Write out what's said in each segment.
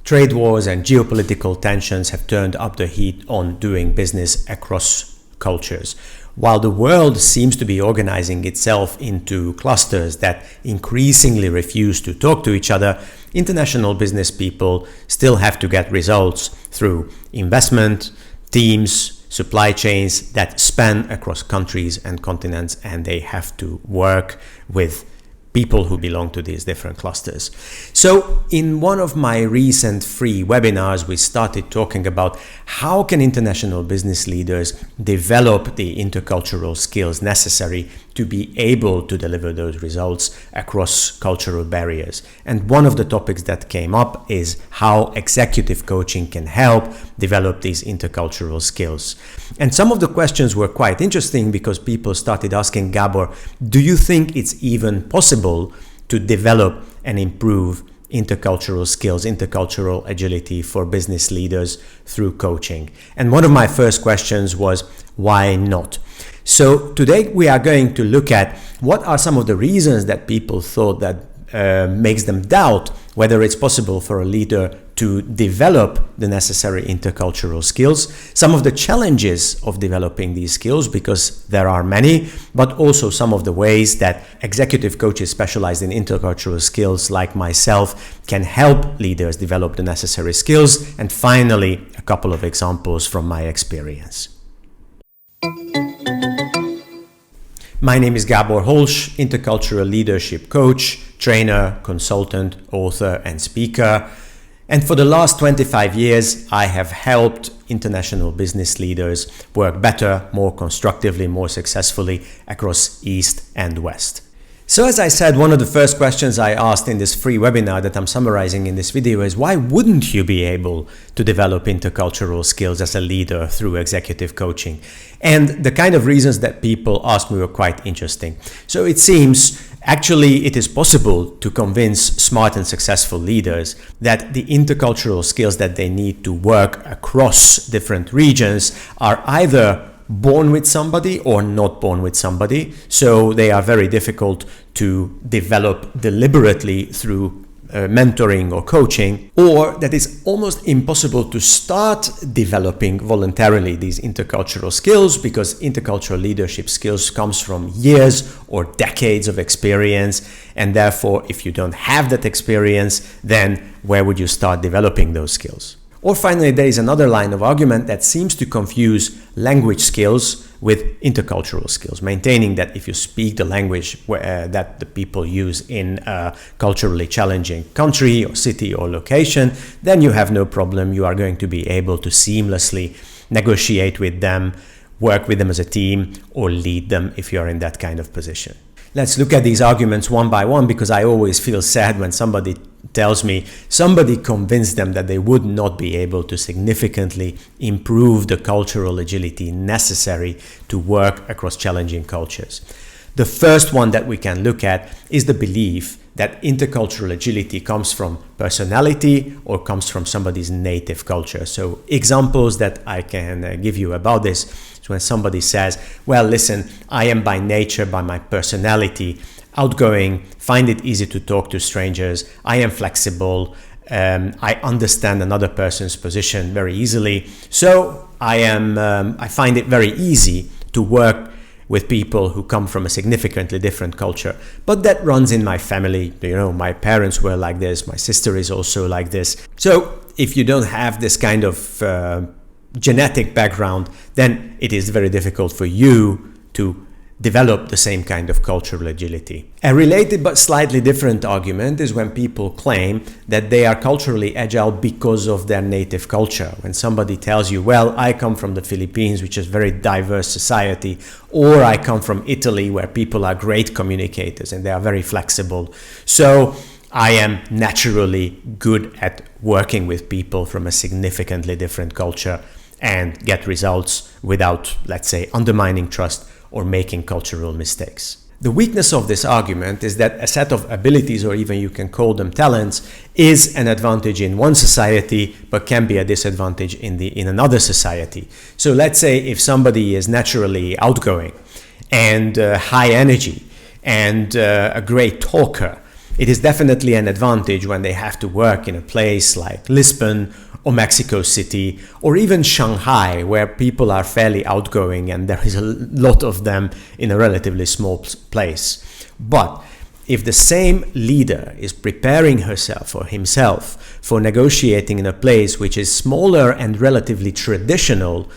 Trade wars and geopolitical tensions have turned up the heat on doing business across cultures. While the world seems to be organizing itself into clusters that increasingly refuse to talk to each other, international business people still have to get results through investment, teams, supply chains that span across countries and continents, and they have to work with people who belong to these different clusters. So in one of my recent free webinars, we started talking about how can international business leaders develop the intercultural skills necessary to be able to deliver those results across cultural barriers. And one of the topics that came up is how executive coaching can help develop these intercultural skills. And some of the questions were quite interesting because people started asking, Gabor, do you think it's even possible to develop and improve intercultural skills, intercultural agility for business leaders through coaching? And one of my first questions was, why not? So today we are going to look at what are some of the reasons that people thought that makes them doubt whether it's possible for a leader to develop the necessary intercultural skills, some of the challenges of developing these skills, because there are many, but also some of the ways that executive coaches specialized in intercultural skills like myself can help leaders develop the necessary skills, and finally, a couple of examples from my experience. My name is Gabor Holch, intercultural leadership coach, trainer, consultant, author, and speaker. And for the last 25 years, I have helped international business leaders work better, more constructively, more successfully across East and West. So as I said, one of the first questions I asked in this free webinar that I'm summarizing in this video is, why wouldn't you be able to develop intercultural skills as a leader through executive coaching? And the kind of reasons that people asked me were quite interesting. So it seems actually it is possible to convince smart and successful leaders that the intercultural skills that they need to work across different regions are either born with somebody or not born with somebody. So they are very difficult to develop deliberately through mentoring or coaching, or that it's almost impossible to start developing voluntarily these intercultural skills, because intercultural leadership skills comes from years or decades of experience, and therefore if you don't have that experience, then where would you start developing those skills? Or finally, there is another line of argument that seems to confuse language skills with intercultural skills, maintaining that if you speak the language that the people use in a culturally challenging country or city or location, then you have no problem. You are going to be able to seamlessly negotiate with them, work with them as a team, or lead them if you are in that kind of position. Let's look at these arguments one by one, because I always feel sad when somebody tells me somebody convinced them that they would not be able to significantly improve the cultural agility necessary to work across challenging cultures. The first one that we can look at is the belief that intercultural agility comes from personality or comes from somebody's native culture. So examples that I can give you about this is when somebody says, well, listen, I am by nature, by my personality, outgoing, find it easy to talk to strangers, I am flexible, I understand another person's position very easily, so I find it very easy to work with people who come from a significantly different culture. But that runs in my family. You know, my parents were like this, my sister is also like this. So if you don't have this kind of genetic background, then it is very difficult for you to develop the same kind of cultural agility. A related but slightly different argument is when people claim that they are culturally agile because of their native culture. When somebody tells you, well, I come from the Philippines, which is a very diverse society, or I come from Italy, where people are great communicators and they are very flexible. So I am naturally good at working with people from a significantly different culture and get results without, let's say, undermining trust or making cultural mistakes. The weakness of this argument is that a set of abilities, or even you can call them talents, is an advantage in one society but can be a disadvantage in another society. So let's say if somebody is naturally outgoing and high energy and a great talker, It is definitely an advantage when they have to work in a place like Lisbon or Mexico City or even Shanghai, where people are fairly outgoing and there is a lot of them in a relatively small place. But if the same leader is preparing herself or himself for negotiating in a place which is smaller and relatively traditional,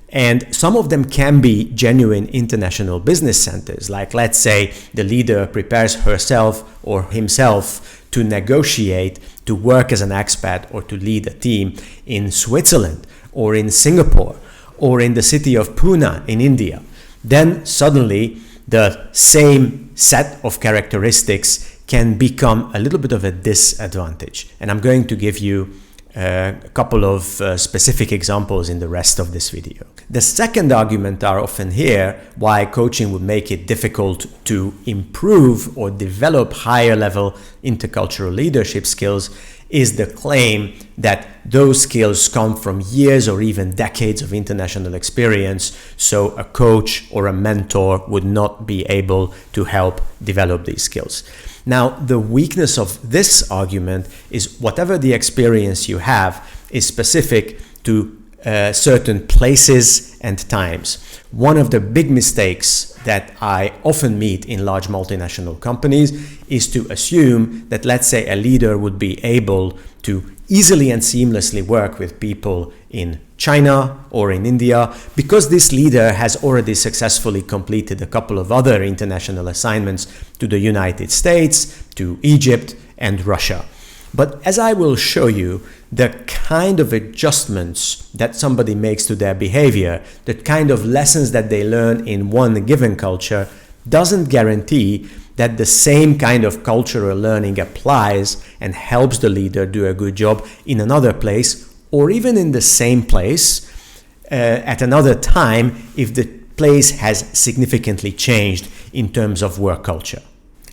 and some of them can be genuine international business centers, like let's say the leader prepares herself or himself to negotiate, to work as an expat or to lead a team in Switzerland or in Singapore or in the city of Pune in India, then suddenly the same set of characteristics can become a little bit of a disadvantage. And I'm going to give you a couple of specific examples in the rest of this video. The second argument I often hear why coaching would make it difficult to improve or develop higher level intercultural leadership skills is the claim that those skills come from years or even decades of international experience, so a coach or a mentor would not be able to help develop these skills. Now, the weakness of this argument is whatever the experience you have is specific to certain places and times. One of the big mistakes that I often meet in large multinational companies is to assume that, let's say, a leader would be able to easily and seamlessly work with people in China or in India because this leader has already successfully completed a couple of other international assignments to the United States, to Egypt, and Russia. But as I will show you, the kind of adjustments that somebody makes to their behavior, the kind of lessons that they learn in one given culture, doesn't guarantee that the same kind of cultural learning applies and helps the leader do a good job in another place, or even in the same place at another time if the place has significantly changed in terms of work culture.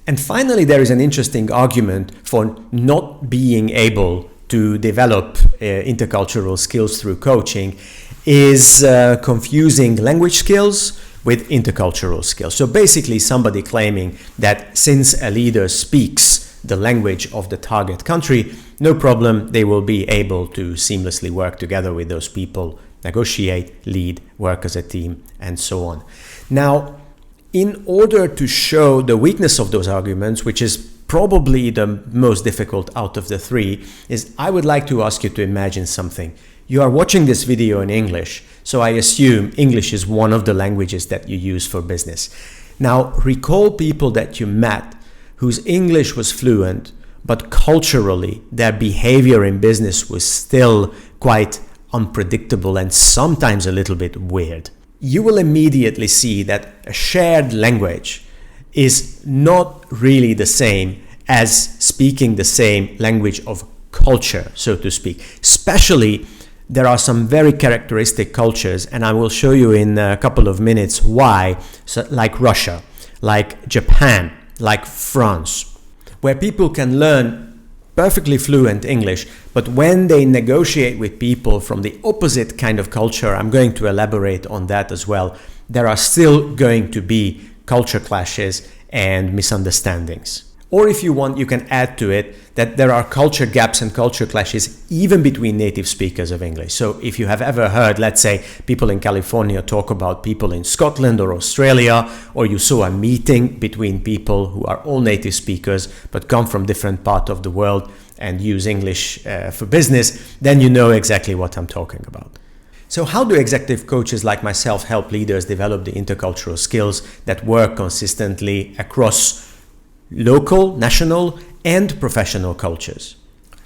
And finally, there is an interesting argument for not being able to develop intercultural skills through coaching is confusing language skills with intercultural skills. So basically somebody claiming that since a leader speaks the language of the target country, no problem, they will be able to seamlessly work together with those people, negotiate, lead, work as a team, and so on. Now, in order to show the weakness of those arguments, which is probably the most difficult out of the three, is I would like to ask you to imagine something. You are watching this video in English, so I assume English is one of the languages that you use for business. Now, recall people that you met whose English was fluent, but culturally their behavior in business was still quite unpredictable and sometimes a little bit weird. You will immediately see that a shared language is not really the same as speaking the same language of culture, so to speak. Especially, there are some very characteristic cultures, and I will show you in a couple of minutes why, so like Russia, like Japan, like France, where people can learn perfectly fluent English, but when they negotiate with people from the opposite kind of culture, I'm going to elaborate on that as well, there are still going to be culture clashes and misunderstandings. Or if you want, you can add to it that there are culture gaps and culture clashes even between native speakers of English. So if you have ever heard, let's say, people in California talk about people in Scotland or Australia, or you saw a meeting between people who are all native speakers but come from different parts of the world and use English for business, then you know exactly what I'm talking about. So how do executive coaches like myself help leaders develop the intercultural skills that work consistently across local, national, and professional cultures?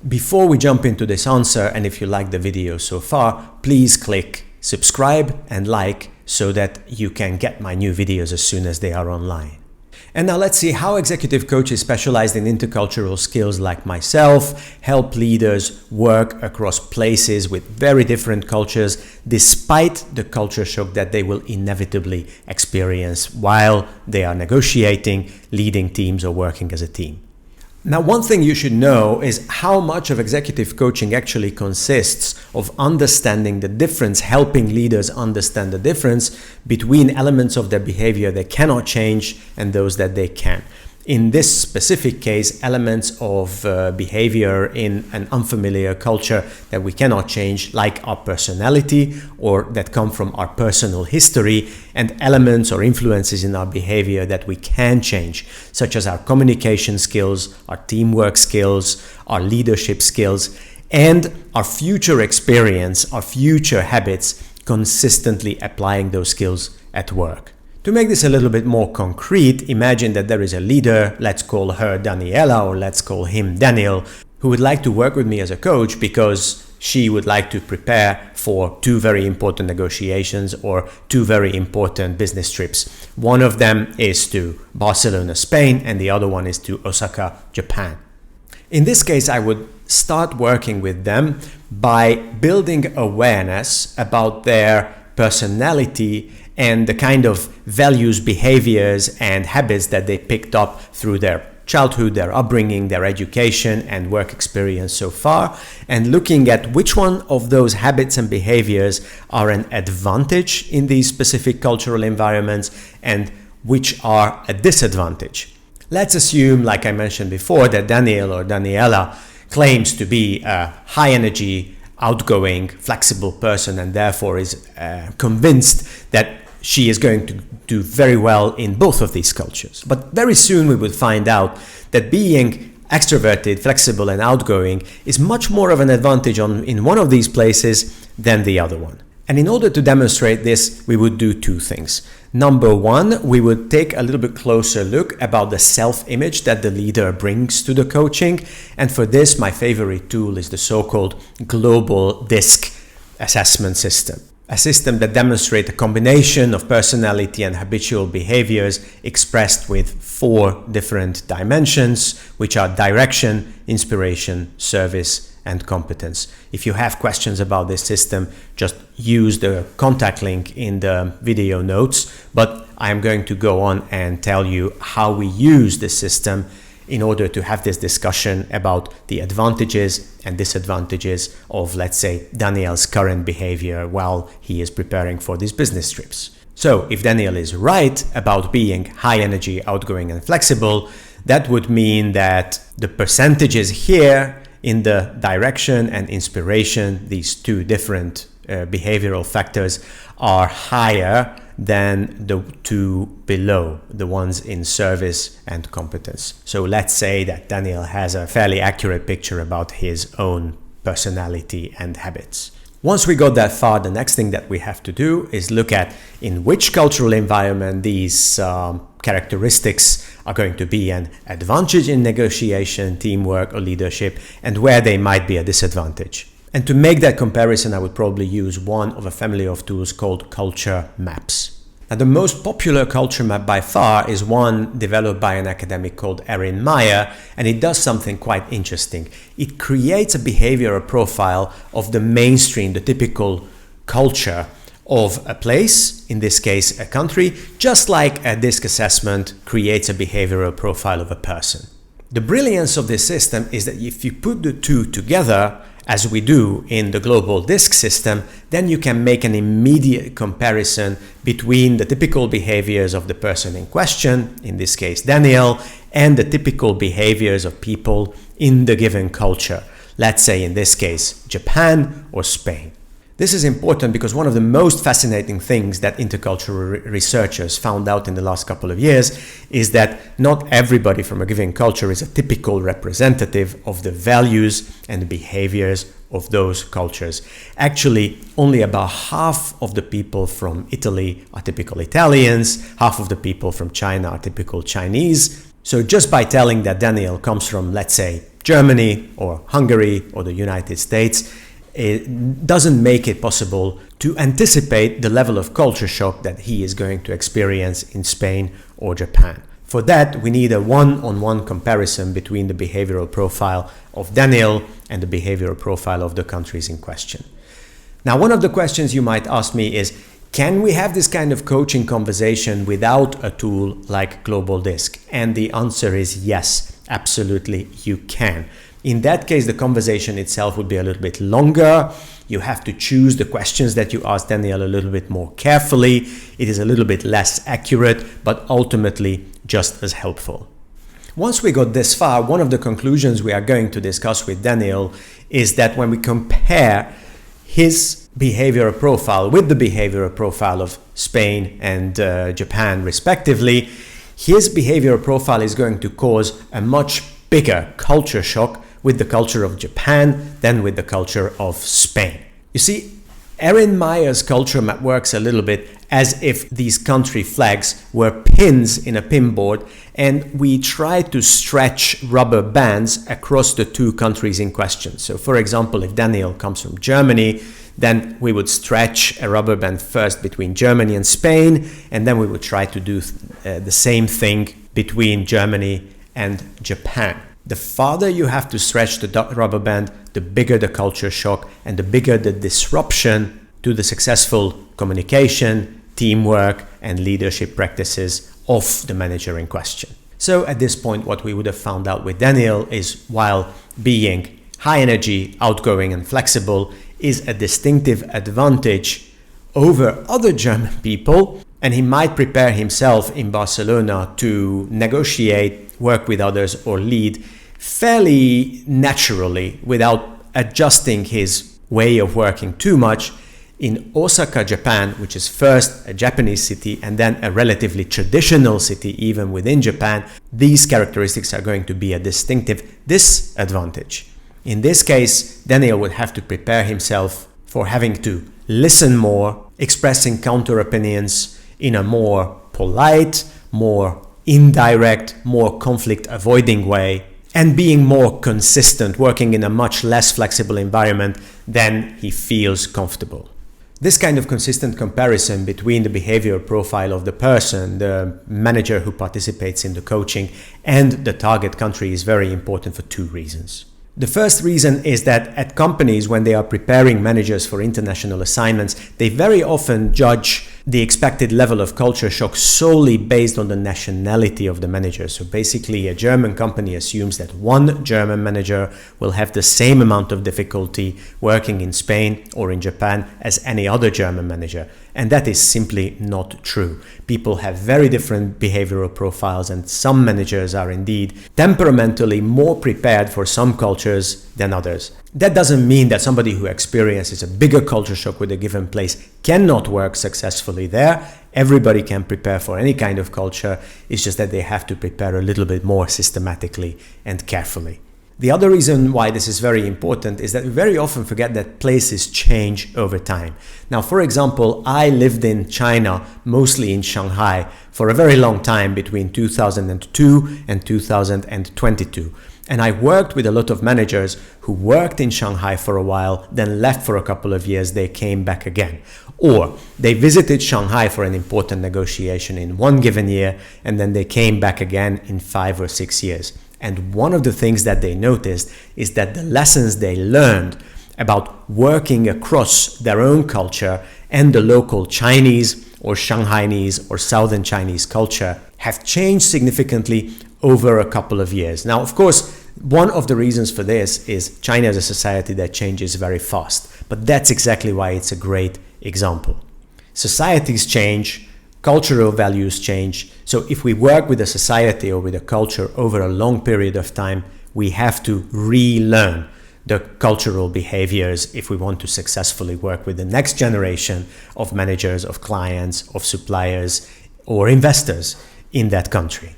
Before we jump into this answer, and if you like the video so far, please click subscribe and like so that you can get my new videos as soon as they are online. And now let's see how executive coaches specialized in intercultural skills like myself help leaders work across places with very different cultures despite the culture shock that they will inevitably experience while they are negotiating, leading teams, or working as a team. Now, one thing you should know is how much of executive coaching actually consists of understanding the difference, helping leaders understand the difference between elements of their behavior they cannot change and those that they can. In this specific case, elements of behavior in an unfamiliar culture that we cannot change, like our personality or that come from our personal history, and elements or influences in our behavior that we can change, such as our communication skills, our teamwork skills, our leadership skills, and our future experience, our future habits, consistently applying those skills at work. To make this a little bit more concrete, imagine that there is a leader, let's call her Daniela or let's call him Daniel, who would like to work with me as a coach because she would like to prepare for 2 very important negotiations or 2 very important business trips. One of them is to Barcelona, Spain, and the other one is to Osaka, Japan. In this case, I would start working with them by building awareness about their personality and the kind of values, behaviors, and habits that they picked up through their childhood, their upbringing, their education, and work experience so far, and looking at which one of those habits and behaviors are an advantage in these specific cultural environments and which are a disadvantage. Let's assume, like I mentioned before, that Daniel or Daniela claims to be a high energy, outgoing, flexible person and therefore is convinced that she is going to do very well in both of these cultures. But very soon we will find out that being extroverted, flexible and outgoing is much more of an advantage in one of these places than the other one. And in order to demonstrate this, we would do 2 things. Number 1, we would take a little bit closer look about the self-image that the leader brings to the coaching. And for this, my favorite tool is the so-called global DISC assessment system. A system that demonstrates a combination of personality and habitual behaviors expressed with 4 different dimensions, which are direction, inspiration, service, and competence. If you have questions about this system, just use the contact link in the video notes, but I'm going to go on and tell you how we use this system in order to have this discussion about the advantages and disadvantages of, let's say, Daniel's current behavior while he is preparing for these business trips. So if Daniel is right about being high energy, outgoing and flexible, that would mean that the percentages here in the direction and inspiration, these 2 different behavioral factors, are higher than the 2 below, the ones in service and competence. So let's say that Daniel has a fairly accurate picture about his own personality and habits. Once we got that far, the next thing that we have to do is look at in which cultural environment these characteristics are going to be an advantage in negotiation, teamwork, or leadership, and where they might be a disadvantage. And to make that comparison, I would probably use one of a family of tools called culture maps. Now, the most popular culture map by far is one developed by an academic called Erin Meyer, and it does something quite interesting. It creates a behavioral profile of the mainstream, the typical culture of a place, in this case a country, just like a DISC assessment creates a behavioral profile of a person. The brilliance of this system is that if you put the 2 together, as we do in the global DISC system, then you can make an immediate comparison between the typical behaviors of the person in question, in this case Daniel, and the typical behaviors of people in the given culture. Let's say in this case Japan or Spain. This is important because one of the most fascinating things that intercultural researchers found out in the last couple of years is that not everybody from a given culture is a typical representative of the values and behaviors of those cultures. Actually, only about half of the people from Italy are typical Italians, half of the people from China are typical Chinese. So just by telling that Daniel comes from, let's say, Germany or Hungary or the United States, it doesn't make it possible to anticipate the level of culture shock that he is going to experience in Spain or Japan. For that, we need a one-on-one comparison between the behavioral profile of Daniel and the behavioral profile of the countries in question. Now, one of the questions you might ask me is, can we have this kind of coaching conversation without a tool like Global DISC? And the answer is yes, absolutely you can. In that case, the conversation itself would be a little bit longer. You have to choose the questions that you ask Daniel a little bit more carefully. It is a little bit less accurate, but ultimately just as helpful. Once we got this far, one of the conclusions we are going to discuss with Daniel is that when we compare his behavioral profile with the behavioral profile of Spain and Japan respectively, his behavioral profile is going to cause a much bigger culture shock with the culture of Japan than with the culture of Spain. You see, Erin Meyer's culture map works a little bit as if these country flags were pins in a pinboard, and we try to stretch rubber bands across the two countries in question. So for example, if Daniel comes from Germany, then we would stretch a rubber band first between Germany and Spain, and then we would try to do the same thing between Germany and Japan. The farther you have to stretch the rubber band, the bigger the culture shock and the bigger the disruption to the successful communication, teamwork, and leadership practices of the manager in question. So at this point, what we would have found out with Daniel is, while being high energy, outgoing, and flexible is a distinctive advantage over other German people, and he might prepare himself in Barcelona to negotiate, work with others, or lead fairly naturally without adjusting his way of working too much. In Osaka, Japan, which is first a Japanese city and then a relatively traditional city even within Japan, these characteristics are going to be a distinctive disadvantage. In this case, Daniel would have to prepare himself for having to listen more, expressing counter opinions in a more polite, more indirect, more conflict avoiding way, and being more consistent, working in a much less flexible environment than he feels comfortable. This kind of consistent comparison between the behavioral profile of the person, the manager who participates in the coaching, and the target country is very important for two reasons. The first reason is that at companies, when they are preparing managers for international assignments, they very often judge the expected level of culture shock solely based on the nationality of the manager. So basically, a German company assumes that one German manager will have the same amount of difficulty working in Spain or in Japan as any other German manager. And that is simply not true. People have very different behavioral profiles, and some managers are indeed temperamentally more prepared for some cultures than others. That doesn't mean that somebody who experiences a bigger culture shock with a given place cannot work successfully there. Everybody can prepare for any kind of culture. It's just that they have to prepare a little bit more systematically and carefully. The other reason why this is very important is that we very often forget that places change over time. Now, for example, I lived in China, mostly in Shanghai, for a very long time between 2002 and 2022. And I worked with a lot of managers who worked in Shanghai for a while, then left for a couple of years, they came back again. Or they visited Shanghai for an important negotiation in one given year, and then they came back again in 5 or 6 years. And one of the things that they noticed is that the lessons they learned about working across their own culture and the local Chinese or Shanghainese or Southern Chinese culture have changed significantly over a couple of years. Now, of course, one of the reasons for this is China is a society that changes very fast, but that's exactly why it's a great example. Societies change, cultural values change. So if we work with a society or with a culture over a long period of time, we have to relearn the cultural behaviors if we want to successfully work with the next generation of managers, of clients, of suppliers, or investors in that country.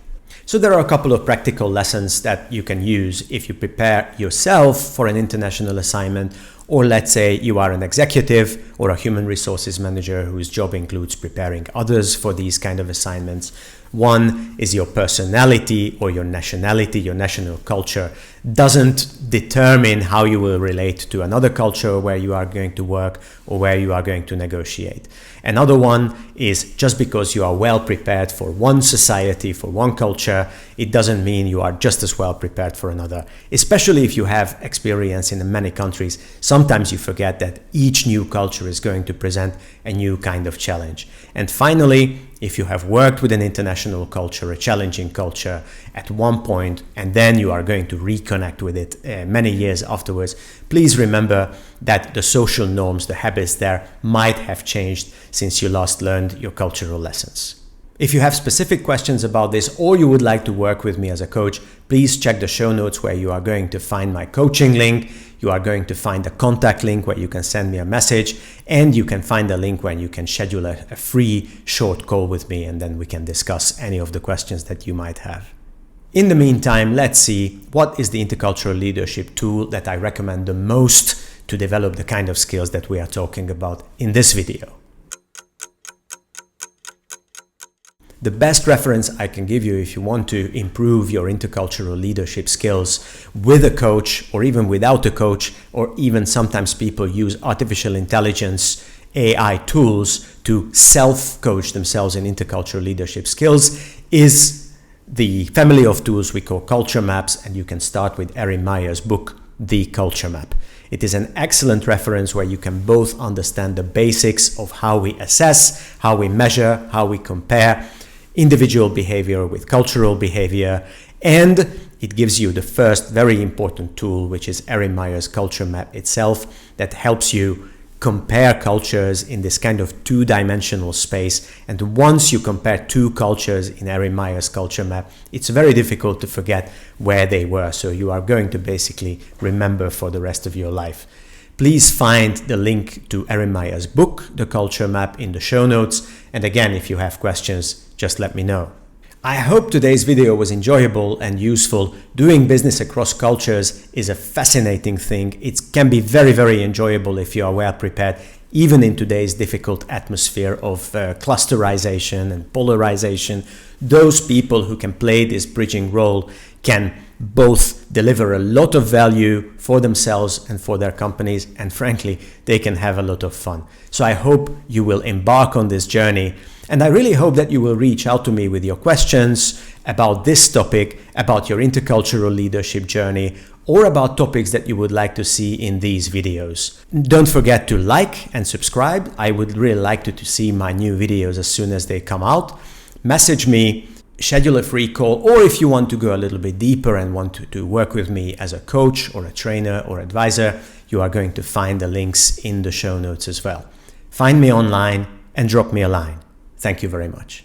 So there are a couple of practical lessons that you can use if you prepare yourself for an international assignment, or let's say you are an executive or a human resources manager whose job includes preparing others for these kind of assignments. One is your personality or your nationality, your national culture doesn't determine how you will relate to another culture where you are going to work or where you are going to negotiate. Another one is just because you are well prepared for one society, for one culture, it doesn't mean you are just as well prepared for another. Especially if you have experience in many countries, sometimes you forget that each new culture is going to present a new kind of challenge. And finally, if you have worked with an international culture, a challenging culture at one point, and then you are going to reconnect with it many years afterwards, please remember that the social norms, the habits there might have changed since you last learned your cultural lessons. If you have specific questions about this or you would like to work with me as a coach, please check the show notes where you are going to find my coaching link. You are going to find a contact link where you can send me a message, and you can find a link where you can schedule a free short call with me, and then we can discuss any of the questions that you might have. In the meantime, let's see what is the intercultural leadership tool that I recommend the most to develop the kind of skills that we are talking about in this video. The best reference I can give you if you want to improve your intercultural leadership skills with a coach or even without a coach, or even sometimes people use artificial intelligence, AI tools to self-coach themselves in intercultural leadership skills, is the family of tools we call culture maps, and you can start with Erin Meyer's book, The Culture Map. It is an excellent reference where you can both understand the basics of how we assess, how we measure, how we compare individual behavior with cultural behavior, and it gives you the first very important tool, which is Erin Meyer's culture map itself, that helps you compare cultures in this kind of two-dimensional space. And once you compare two cultures in Erin Meyer's culture map, it's very difficult to forget where they were, so you are going to basically remember for the rest of your life. Please find the link to Erin Meyer's book, The Culture Map, in the show notes. And again, if you have questions, just let me know. I hope today's video was enjoyable and useful. Doing business across cultures is a fascinating thing. It can be very, very enjoyable if you are well prepared, even in today's difficult atmosphere of clusterization and polarization. Those people who can play this bridging role can both deliver a lot of value for themselves and for their companies, and frankly, they can have a lot of fun. So I hope you will embark on this journey, and I really hope that you will reach out to me with your questions about this topic, about your intercultural leadership journey, or about topics that you would like to see in these videos. Don't forget to like and subscribe. I would really like to see my new videos as soon as they come out. Message me, schedule a free call, or if you want to go a little bit deeper and want to work with me as a coach or a trainer or advisor, you are going to find the links in the show notes as well. Find me online and drop me a line. Thank you very much.